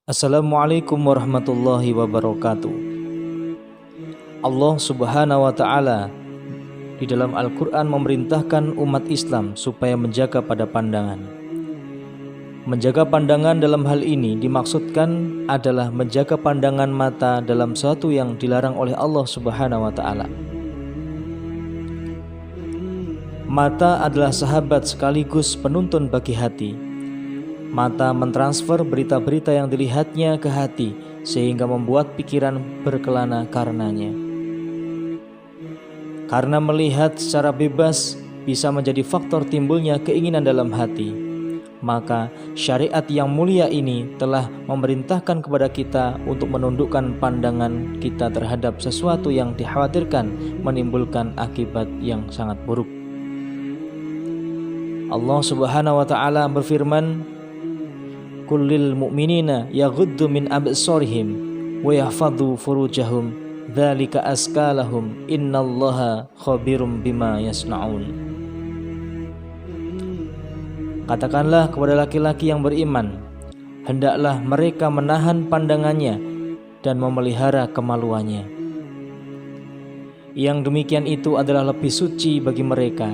Assalamualaikum warahmatullahi wabarakatuh. Allah Subhanahu wa Ta'ala di dalam Al-Quran memerintahkan umat Islam supaya menjaga pada pandangan. Menjaga pandangan dalam hal ini dimaksudkan adalah menjaga pandangan mata dalam sesuatu yang dilarang oleh Allah Subhanahu wa Ta'ala. Mata adalah sahabat sekaligus penuntun bagi hati. Mata mentransfer berita-berita yang dilihatnya ke hati sehingga membuat pikiran berkelana karenanya. Karena melihat secara bebas bisa menjadi faktor timbulnya keinginan dalam hati, maka syariat yang mulia ini telah memerintahkan kepada kita untuk menundukkan pandangan kita terhadap sesuatu yang dikhawatirkan menimbulkan akibat yang sangat buruk. Allah Subhanahu wa Ta'ala berfirman, Kullil mu'minina yaghuddu min absarihim wa yahfadhu furujahum dzalika azka lahum innallaha khabirum bima yasnaun. Katakanlah kepada laki-laki yang beriman, hendaklah mereka menahan pandangannya dan memelihara kemaluannya. Yang demikian itu adalah lebih suci bagi mereka.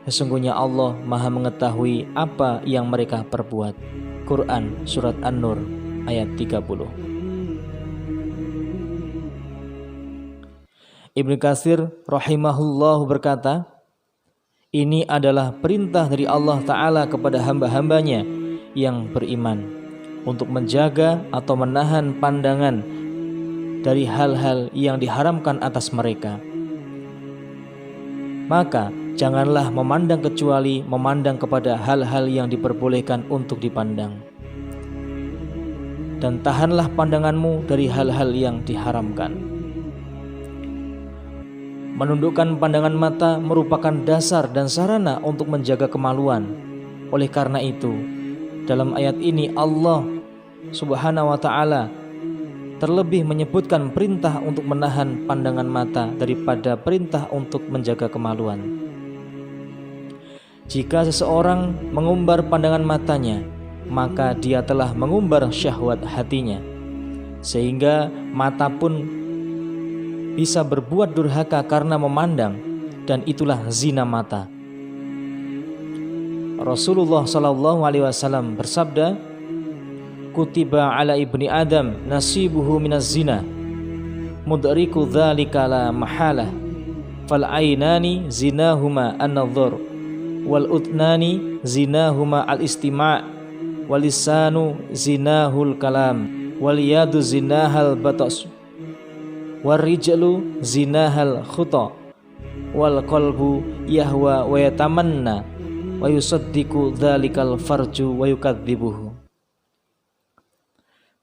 Sesungguhnya Allah Maha mengetahui apa yang mereka perbuat. Quran Surat An-Nur ayat 30. Ibnu Katsir rahimahullah berkata, ini adalah perintah dari Allah Ta'ala kepada hamba-hambanya yang beriman untuk menjaga atau menahan pandangan dari hal-hal yang diharamkan atas mereka. Maka janganlah memandang kecuali memandang kepada hal-hal yang diperbolehkan untuk dipandang. Dan tahanlah pandanganmu dari hal-hal yang diharamkan. Menundukkan pandangan mata merupakan dasar dan sarana untuk menjaga kemaluan. Oleh karena itu, dalam ayat ini Allah Subhanahu wa Ta'ala terlebih menyebutkan perintah untuk menahan pandangan mata daripada perintah untuk menjaga kemaluan. Jika seseorang mengumbar pandangan matanya, maka dia telah mengumbar syahwat hatinya, sehingga mata pun bisa berbuat durhaka karena memandang, dan itulah zina mata. Rasulullah SAW bersabda, Kutiba ala ibni Adam nasibuhu minaz zina mudriku dzalika la mahalah fal ainani zinahuma an-nadhar wal utnani zinahuma al-istima' wal lisanu zinahul kalam wal yadu zinahal batas war rijlu zinahal khuta wal qalbu yahwa wa yatamanna wa yusaddiqu dzalikal farju wa yukadzibuhu.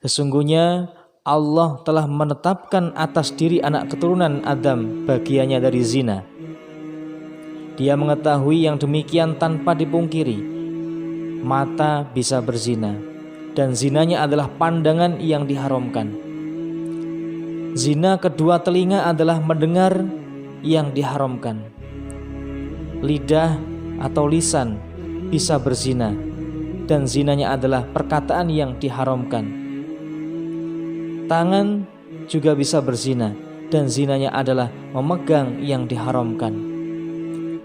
Sesungguhnya Allah telah menetapkan atas diri anak keturunan Adam bagiannya dari zina. Dia mengetahui yang demikian tanpa dipungkiri. Mata bisa berzina, dan zinanya adalah pandangan yang diharamkan. Zina kedua telinga adalah mendengar yang diharamkan. Lidah atau lisan bisa berzina, dan zinanya adalah perkataan yang diharamkan. Tangan juga bisa berzina, dan zinanya adalah memegang yang diharamkan.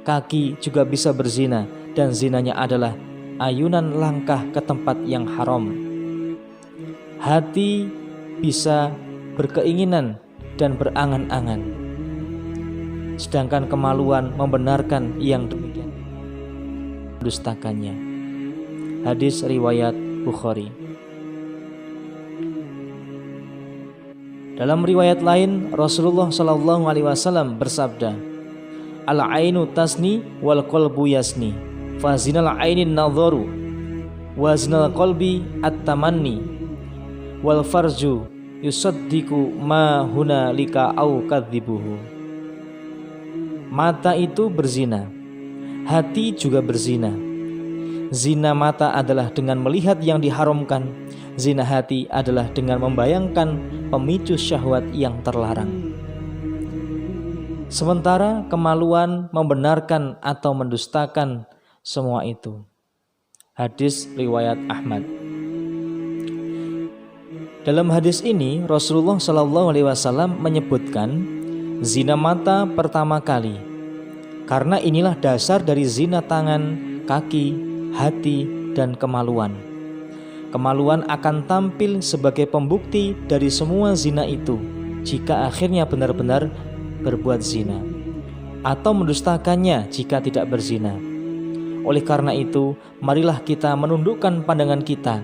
Kaki juga bisa berzina, dan zinanya adalah ayunan langkah ke tempat yang haram. Hati bisa berkeinginan dan berangan-angan, sedangkan kemaluan membenarkan yang demikian, mendustakannya. Hadis riwayat Bukhari. Dalam riwayat lain, Rasulullah SAW bersabda, Al-ainu tasni wal qalbu yasni, fa zinal ainin nadharu, wa zinal qalbi at-tamanni, wal farju yusaddiqu ma hunalika au kadzibuhu. Mata itu berzina, hati juga berzina. Zina mata adalah dengan melihat yang diharamkan. Zina hati adalah dengan membayangkan pemicu syahwat yang terlarang. Sementara kemaluan membenarkan atau mendustakan semua itu. Hadis riwayat Ahmad. Dalam hadis ini Rasulullah SAW menyebutkan zina mata pertama kali, karena inilah dasar dari zina tangan, kaki, hati, dan kemaluan. Kemaluan akan tampil sebagai pembukti dari semua zina itu jika akhirnya benar-benar berbuat zina, atau mendustakannya jika tidak berzina. Oleh karena itu, marilah kita menundukkan pandangan kita,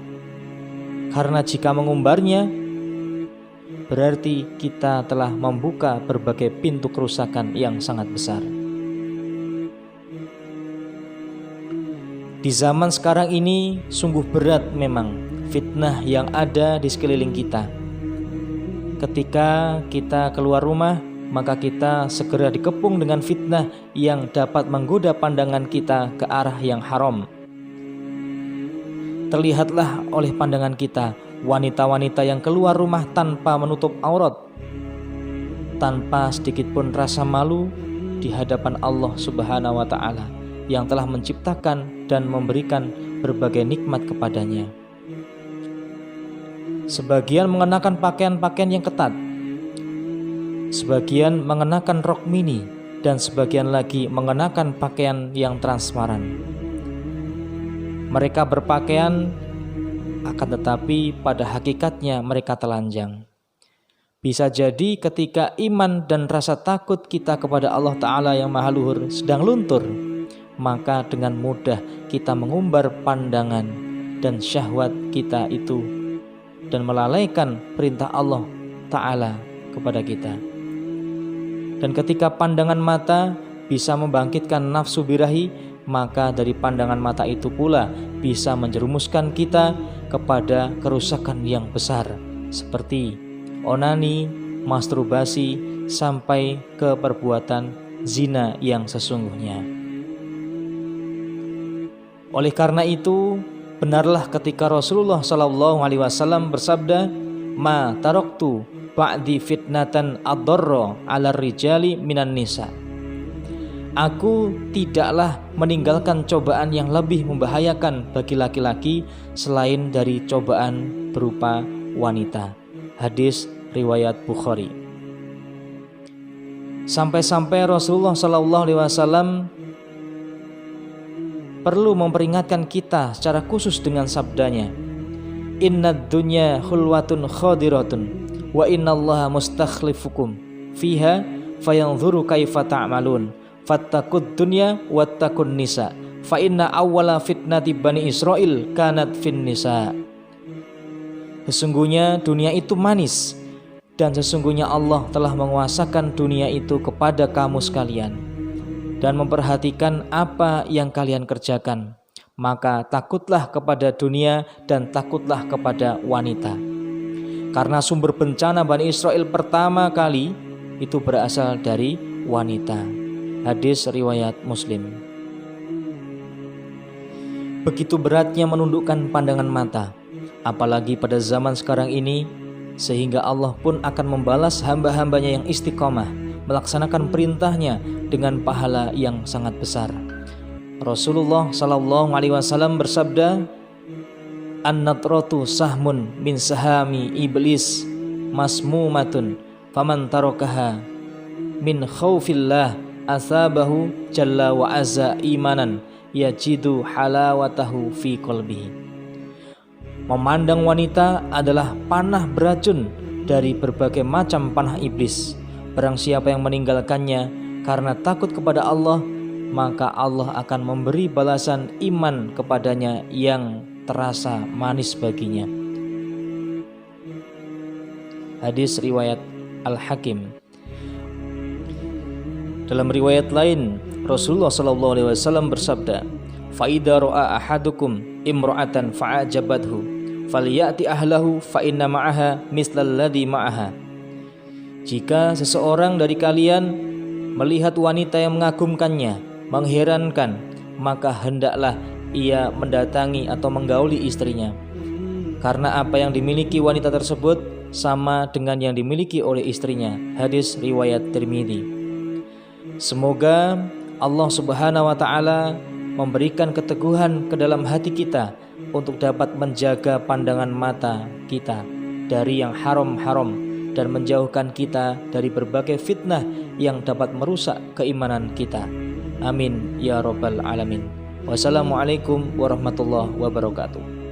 karena jika mengumbarnya berarti kita telah membuka berbagai pintu kerusakan yang sangat besar. Di zaman sekarang ini sungguh berat memang fitnah yang ada di sekeliling kita. Ketika kita keluar rumah, maka kita segera dikepung dengan fitnah yang dapat menggoda pandangan kita ke arah yang haram. Terlihatlah oleh pandangan kita wanita-wanita yang keluar rumah tanpa menutup aurat, tanpa sedikit pun rasa malu di hadapan Allah Subhanahu wa Ta'ala yang telah menciptakan dan memberikan berbagai nikmat kepadanya. Sebagian mengenakan pakaian-pakaian yang ketat, sebagian mengenakan rok mini, dan sebagian lagi mengenakan pakaian yang transparan. Mereka berpakaian, akan tetapi pada hakikatnya mereka telanjang. Bisa jadi ketika iman dan rasa takut kita kepada Allah Ta'ala yang Maha Luhur sedang luntur, maka dengan mudah kita mengumbar pandangan dan syahwat kita itu dan melalaikan perintah Allah Ta'ala kepada kita. Dan ketika pandangan mata bisa membangkitkan nafsu birahi, maka dari pandangan mata itu pula bisa menjerumuskan kita kepada kerusakan yang besar seperti onani, masturbasi, sampai ke perbuatan zina yang sesungguhnya. Oleh karena itu, benarlah ketika Rasulullah SAW bersabda, "Ma taraktu ba'di fitnatan ad-darra 'ala rijali minan nisa." Aku tidaklah meninggalkan cobaan yang lebih membahayakan bagi laki-laki selain dari cobaan berupa wanita. Hadis riwayat Bukhari. Sampai-sampai Rasulullah SAW perlu memperingatkan kita secara khusus dengan sabdanya, "Innad dunya khulwatun khadiratun wa innallaha mustakhlifukum fiha fayanzuru kaifa ta'malun." Fattaqud dunya wattaqun nisa fa inna awwala fitnati bani Israil kanat fin nisa. Sesungguhnya dunia itu manis, dan sesungguhnya Allah telah menguasakan dunia itu kepada kamu sekalian, dan memperhatikan apa yang kalian kerjakan. Maka takutlah kepada dunia dan takutlah kepada wanita, karena sumber bencana Bani Israel pertama kali itu berasal dari wanita. Hadis riwayat Muslim. Begitu beratnya menundukkan pandangan mata, apalagi pada zaman sekarang ini, sehingga Allah pun akan membalas hamba-hambanya yang istiqomah melaksanakan perintahnya dengan pahala yang sangat besar. Rasulullah SAW bersabda, "An-natratu sahmun min sahami iblis masmumatun faman tarakaha min khaufillah asabahu jalla wa azza imanan yajidu halawatahu fi qalbihi." Memandang wanita adalah panah beracun dari berbagai macam panah iblis. Barang siapa yang meninggalkannya karena takut kepada Allah, maka Allah akan memberi balasan iman kepadanya yang terasa manis baginya. Hadis riwayat Al-Hakim. Dalam riwayat lain, Rasulullah SAW bersabda, "Fa idza ra'a ahadukum imra'atan fa'ajabathu falyati ahlahu fa inna ma'aha mislal ladzi ma'aha." Jika seseorang dari kalian melihat wanita yang mengagumkannya, mengherankan, maka hendaklah ia mendatangi atau menggauli istrinya, karena apa yang dimiliki wanita tersebut sama dengan yang dimiliki oleh istrinya. Hadis riwayat Tirmidzi. Semoga Allah Subhanahu wa Ta'ala memberikan keteguhan ke dalam hati kita untuk dapat menjaga pandangan mata kita dari yang haram-haram dan menjauhkan kita dari berbagai fitnah yang dapat merusak keimanan kita. Amin ya rabbal alamin. Wassalamualaikum warahmatullahi wabarakatuh.